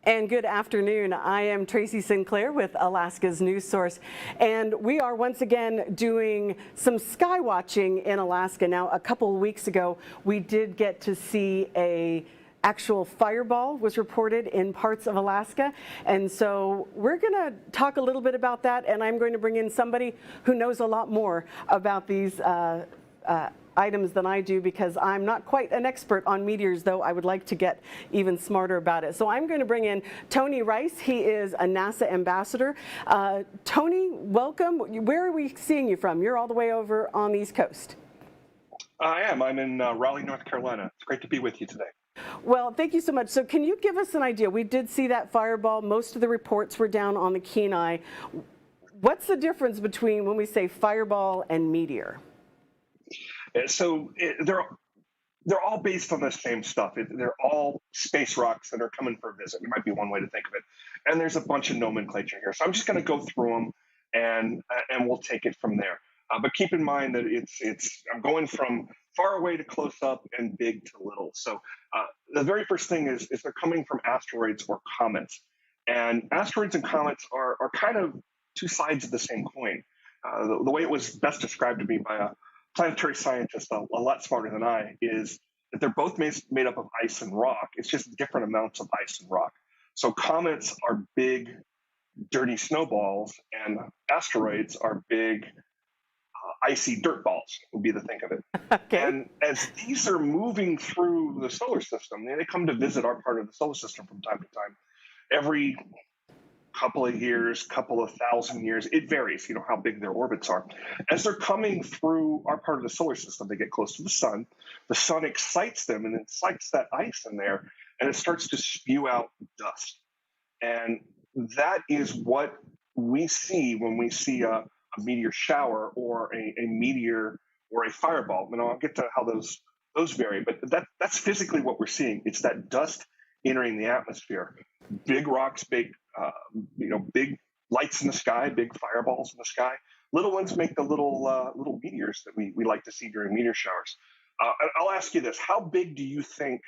And good afternoon. I am Tracy Sinclair with Alaska's News Source, and we are once again doing some sky watching in Alaska. Now, a couple of weeks ago, we did get to see a actual fireball was reported in parts of Alaska, and so we're going to talk a little bit about that, and I'm going to bring in somebody who knows a lot more about these items than I do, because I'm not quite an expert on meteors, though I would like to get even smarter about it. So I'm going to bring in Tony Rice. He is a NASA ambassador. Tony, welcome. Where are we seeing you from? You're all the way over on the East Coast. I am. I'm in Raleigh, North Carolina. It's great to be with you today. Well, thank you so much. So can you give us an idea? We did see that fireball. Most of the reports were down on the Kenai. What's the difference between when we say fireball and meteor? So they're all based on the same stuff. They're all space rocks that are coming for a visit. It might be one way to think of it. And there's a bunch of nomenclature here. So I'm just going to go through them, and we'll take it from there. But keep in mind that I'm going from far away to close up and big to little. So the very first thing is they're coming from asteroids or comets. And asteroids and comets are kind of two sides of the same coin. The way it was best described to me by a planetary scientist, a lot smarter than I, is that they're both made up of ice and rock. It's just different amounts of ice and rock. So comets are big, dirty snowballs, and asteroids are big, icy dirt balls, would be the think of it. Okay. And as these are moving through the solar system, they come to visit our part of the solar system from time to time. Every couple of years, couple of thousand years, it varies, how big their orbits are. As they're coming through our part of the solar system, they get close to the sun. The sun excites them and incites that ice in there, and it starts to spew out dust. And that is what we see when we see a meteor shower or a meteor or a fireball. I'll get to how those vary, but that's physically what we're seeing. It's that dust entering the atmosphere. Big rocks, big lights in the sky, big fireballs in the sky. Little ones make the little meteors that we like to see during meteor showers. I'll ask you this: how big do you think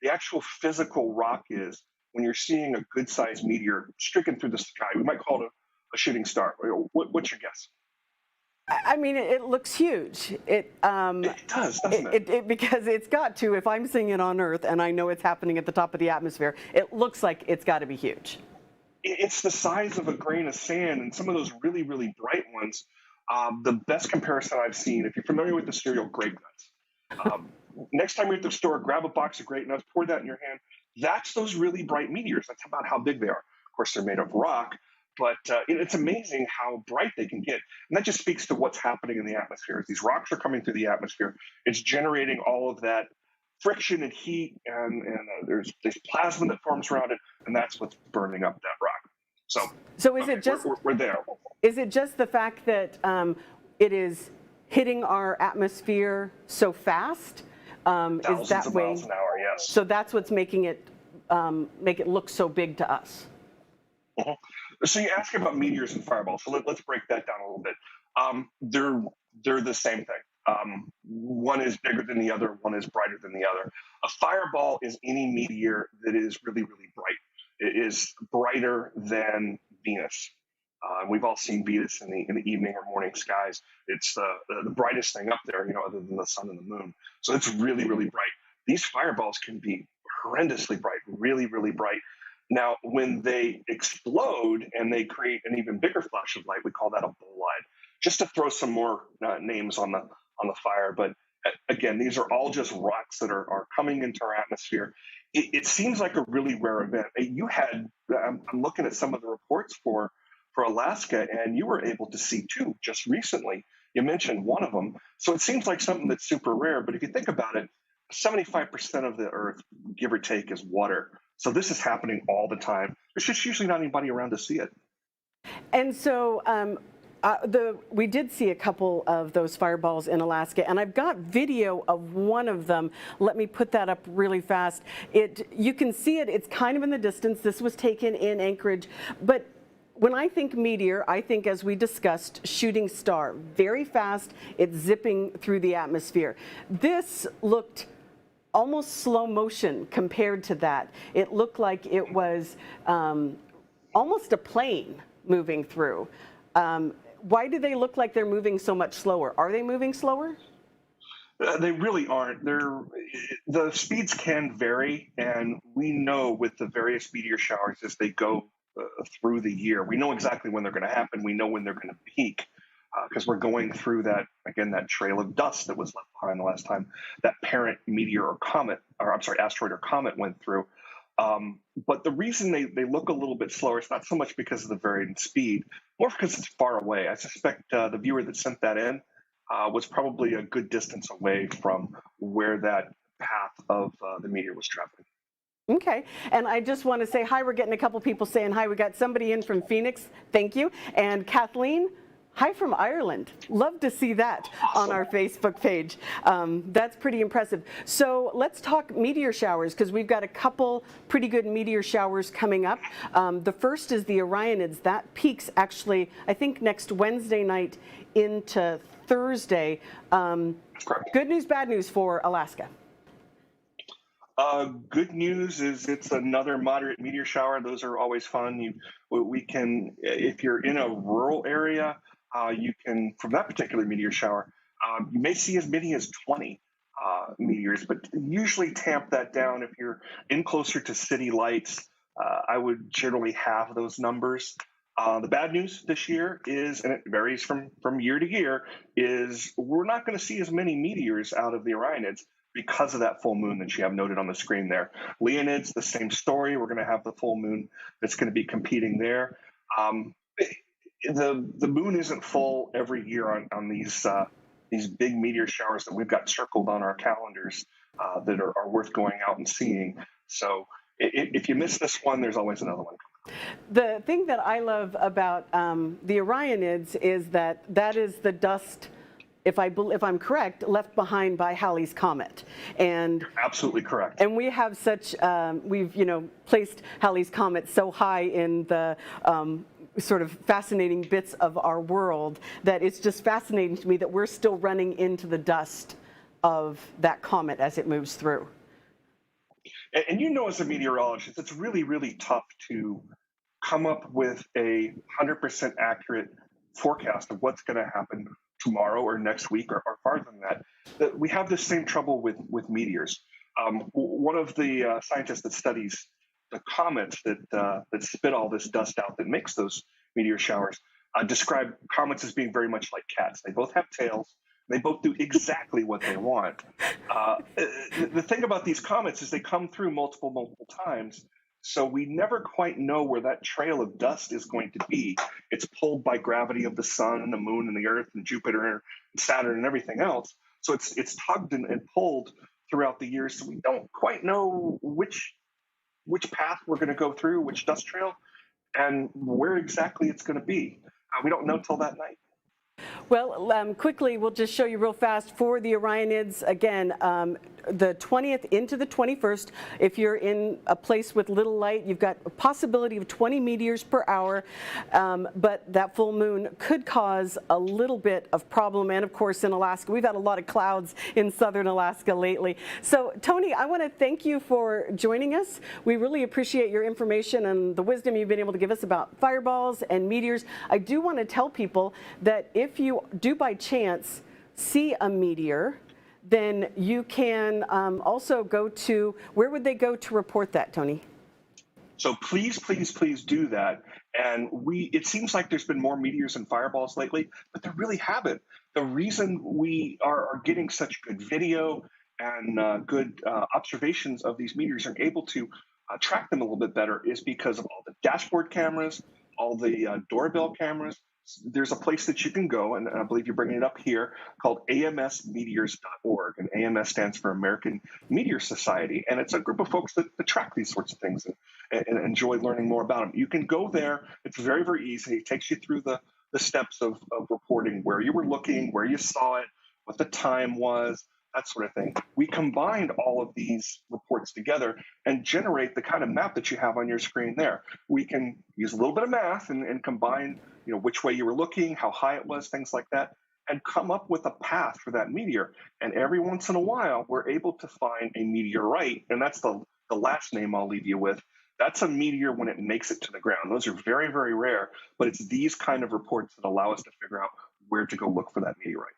the actual physical rock is when you're seeing a good-sized meteor streaking through the sky? We might call it a shooting star. What's your guess? I mean, it looks huge. It does, doesn't it? Because it's got to, if I'm seeing it on Earth and I know it's happening at the top of the atmosphere, it looks like it's got to be huge. It's the size of a grain of sand, and some of those really, really bright ones, the best comparison I've seen, if you're familiar with the cereal Grape Nuts, next time you're at the store, grab a box of Grape Nuts, pour that in your hand. That's those really bright meteors. That's about how big they are. Of course, they're made of rock, but it's amazing how bright they can get. And that just speaks to what's happening in the atmosphere. As these rocks are coming through the atmosphere, it's generating all of that friction and heat, and there's plasma that forms around it, and that's what's burning up that rock. So is it just we're there? Is it just the fact that it is hitting our atmosphere so fast? Thousands is that of way? Miles an hour, yes. So that's what's making it make it look so big to us. Mm-hmm. So you ask about meteors and fireballs. So let's break that down a little bit. They're the same thing. One is bigger than the other. One is brighter than the other. A fireball is any meteor that is really, really bright. It is brighter than Venus. We've all seen Venus in the evening or morning skies. It's the brightest thing up there, other than the sun and the moon. So it's really, really bright. These fireballs can be horrendously bright, really, really bright. Now, when they explode and they create an even bigger flash of light, we call that a bolide. Just to throw some more names on the fire, but again, these are all just rocks that are coming into our atmosphere. It seems like a really rare event. I'm looking at some of the reports for Alaska, and you were able to see two just recently. You mentioned one of them, so it seems like something that's super rare. But if you think about it, 75% of the Earth, give or take, is water. So this is happening all the time. There's just usually not anybody around to see it. And so we did see a couple of those fireballs in Alaska, and I've got video of one of them. Let me put that up really fast. You can see it. It's kind of in the distance. This was taken in Anchorage, but when I think meteor, I think, as we discussed, shooting star. Very fast. It's zipping through the atmosphere. This looked almost slow motion compared to that. It looked like it was almost a plane moving through. Why do they look like they're moving so much slower? Are they moving slower? They really aren't. The speeds can vary, and we know with the various meteor showers as they go through the year, we know exactly when they're going to happen. We know when they're going to peak because we're going through that again, that trail of dust that was left behind the last time that parent meteor or comet, or I'm sorry, asteroid or comet went through. But the reason they look a little bit slower is not so much because of the varying speed, more because it's far away. I suspect the viewer that sent that in was probably a good distance away from where that path of the meteor was traveling. Okay, and I just want to say hi. We're getting a couple people saying hi. We got somebody in from Phoenix. Thank you. And Kathleen, hi from Ireland. Love to see that on our Facebook page. That's pretty impressive. So let's talk meteor showers because we've got a couple pretty good meteor showers coming up. The first is the Orionids. That peaks actually, I think, next Wednesday night into Thursday. Good news, bad news for Alaska. Good news is it's another moderate meteor shower. Those are always fun. We can, if you're in a rural area, you can, from that particular meteor shower, you may see as many as 20 meteors, but usually tamp that down. If you're in closer to city lights, I would generally have those numbers. The bad news this year is, and it varies from year to year, is we're not going to see as many meteors out of the Orionids because of that full moon that you have noted on the screen there. Leonids, the same story. We're going to have the full moon that's going to be competing there. The moon isn't full every year on these big meteor showers that we've got circled on our calendars that are worth going out and seeing. So if you miss this one, there's always another one. The thing that I love about the Orionids is that is the dust, if I'm correct, left behind by Halley's Comet. And you're absolutely correct. And we have such, we've placed Halley's Comet so high in the sort of fascinating bits of our world that it's just fascinating to me that we're still running into the dust of that comet as it moves through. And as a meteorologist, it's really, really tough to come up with a 100% accurate forecast of what's going to happen tomorrow or next week or farther than that. We have the same trouble with meteors. One of the scientists that studies the comets that spit all this dust out that makes those meteor showers describe comets as being very much like cats. They both have tails. They both do exactly what they want. The thing about these comets is they come through multiple times, so we never quite know where that trail of dust is going to be. It's pulled by gravity of the sun and the moon and the earth and Jupiter and Saturn and everything else. So it's tugged and pulled throughout the years, so we don't quite know which path we're going to go through, which dust trail, and where exactly it's going to be. We don't know till that night. Well, quickly, we'll just show you real fast for the Orionids. Again, the 20th into the 21st, if you're in a place with little light, you've got a possibility of 20 meteors per hour, but that full moon could cause a little bit of problem. And of course, in Alaska, we've had a lot of clouds in southern Alaska lately. So, Tony, I want to thank you for joining us. We really appreciate your information and the wisdom you've been able to give us about fireballs and meteors. I do want to tell people that if you do by chance see a meteor, then you can also go to, where would they go to report that, Tony? So please do that. And it seems like there's been more meteors and fireballs lately, but there really haven't. The reason we are getting such good video and good observations of these meteors and able to track them a little bit better is because of all the dashboard cameras, all the doorbell cameras. There's a place that you can go, and I believe you're bringing it up here, called amsmeteors.org. And AMS stands for American Meteor Society. And it's a group of folks that track these sorts of things and enjoy learning more about them. You can go there. It's very, very easy. It takes you through the steps of reporting where you were looking, where you saw it, what the time was, that sort of thing. We combined all of these reports together and generate the kind of map that you have on your screen there. We can use a little bit of math and combine which way you were looking, how high it was, things like that. and come up with a path for that meteor. And every once in a while, we're able to find a meteorite, and that's the last name I'll leave you with. That's a meteor when it makes it to the ground. Those are very, very rare, but it's these kind of reports that allow us to figure out where to go look for that meteorite.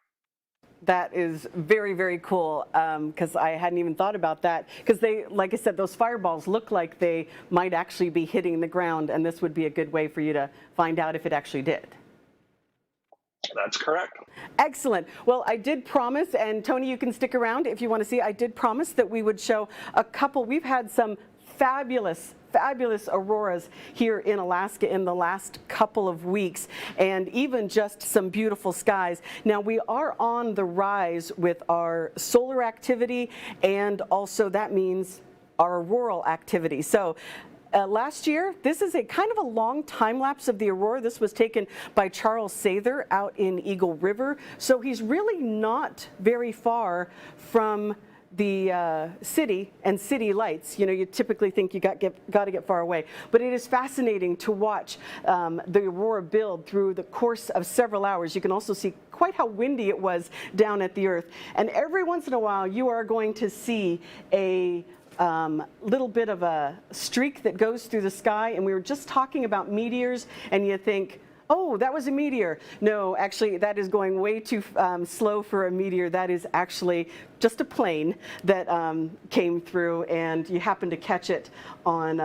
That is very, very cool, because I hadn't even thought about that. Because they, like I said, those fireballs look like they might actually be hitting the ground, and this would be a good way for you to find out if it actually did. That's correct. Excellent. Well, I did promise, and Tony, you can stick around if you want to see, I did promise that we would show a couple. We've had some fabulous auroras here in Alaska in the last couple of weeks, and even just some beautiful skies. Now, we are on the rise with our solar activity, and also that means our auroral activity. So last year, this is a kind of a long time lapse of the aurora. This was taken by Charles Sather out in Eagle River. So he's really not very far from the city and city lights. You know, you typically think you got to get far away, but it is fascinating to watch the aurora build through the course of several hours. You can also see quite how windy it was down at the Earth, and every once in a while you are going to see a little bit of a streak that goes through the sky. And we were just talking about meteors, and you think, oh, that was a meteor. No, actually, that is going way too slow for a meteor. That is actually just a plane that came through, and you happen to catch it on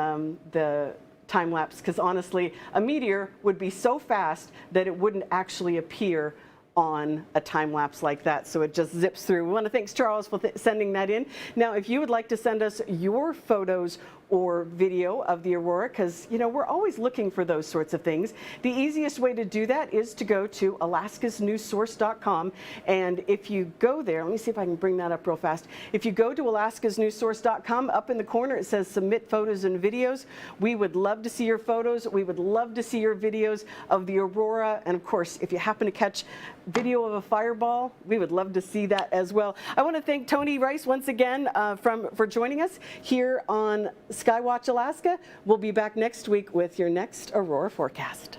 the time lapse, because honestly, a meteor would be so fast that it wouldn't actually appear on a time lapse like that, so it just zips through. We want to thank Charles for sending that in. Now, if you would like to send us your photos or video of the aurora, because you know we're always looking for those sorts of things, the easiest way to do that is to go to alaskasnewssource.com, and if you go there, let me see if I can bring that up real fast. If you go to alaskasnewssource.com, up in the corner it says submit photos and videos. We would love to see your photos. We would love to see your videos of the aurora, and of course, if you happen to catch video of a fireball, we would love to see that as well. I want to thank Tony Rice once again for joining us here on Skywatch Alaska. We'll be back next week with your next aurora forecast.